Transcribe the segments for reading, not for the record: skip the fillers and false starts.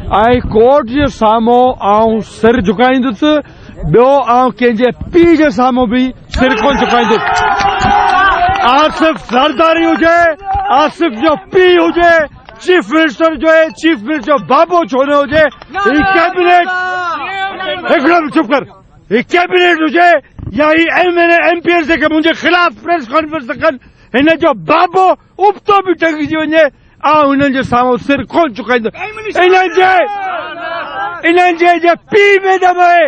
ऐं कोर्ट जे साम्हूं आउं सिर झुकाईंदुसि ॿियो आउं कंहिंजे पीउ जे साम्हूं बि सिर कोन झुकाईंदुसि आसिफ ज़रदारी हुजे आसिफ जो पीउ हुजे चीफ मिनिस्टर जो चीफ मिनिस्टर जो बाबो छो न हुजे ही कैबिनेट हिकिड़ो चुप कर ही कैबिनेट हुजे या ही एमएलए एमपीएस जेके मुंहिंजे खिलाफ़ प्रेस कॉन्फ्रेंस कनि हिन जो बाबो उबतो बि टंगिजी वञे आउं हिननि जे साम्हूं सिर कोन झुकाईंदुसि इन्हनि जे पीउ में दम आहे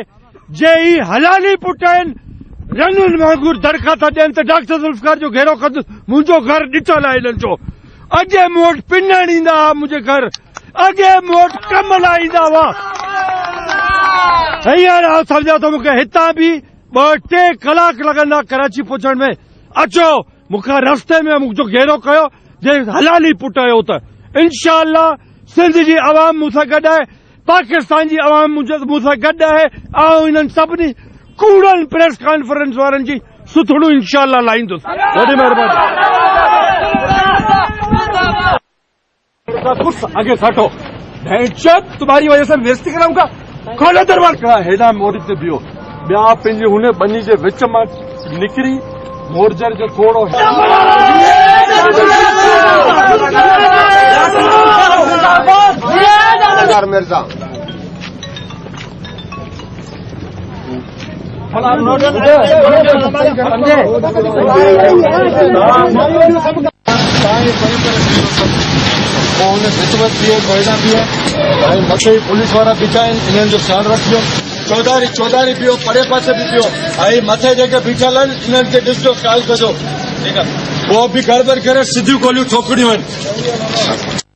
जे ही हलाली पुट आहिनि रंगुनि वांगुरु दरख़्वास्त ॾियनि त डॉक्टर ज़ुल्फ़िकार जो घेरो कंदुसि मुंहिंजो घर ॾिठल आहे हिननि जो अॻे मूं वटि पिनण ईंदा हुआ मुंहिंजे घर अॻे मूं वटि कम लाइ ईंदा हुआ हींअर आउं सम्झां थो मूंखे हितां बि 2-3 कलाक लॻंदा कराची पहुचण में अचो मूंखां रस्ते में मुंहिंजो घेरो कयो जे हलाली पुट आहियो त इंशाअल्लाह सिंध जी आवाम मूंसां गॾु आहे पाकिस्तान जी आवाम मूंसां गॾु आहे आउं हिननि सभिनी कूड़नि प्रेस कॉन्फ्रेंस वारनि जी सुथड़ू इंशाअल्लाह लाहींदुसि वॾी महिरबानी कुछ आगे हटो तुम्हारी वजह से बेइज्जती कराऊंगा खोलो दरबार करा हेॾा मोड़ी ते बीहो ॿिया पंहिंजे हुन बनी जे विच मां निकिरी मोर्जर जो थोरो मिर्ज़ा मथे पुलिस वारा बीठा आहिनि इन्हनि जो ध्यानु रखियो चौधारी पियो परे पासे बि पियो ऐं मथे जेके बीठल आहिनि इन्हनि खे ॾिसजो ख़्यालु कजो ठीकु आहे पोइ बि गड़बड़ करे सिधियूं गोलियूं ठोकणियूं आहिनि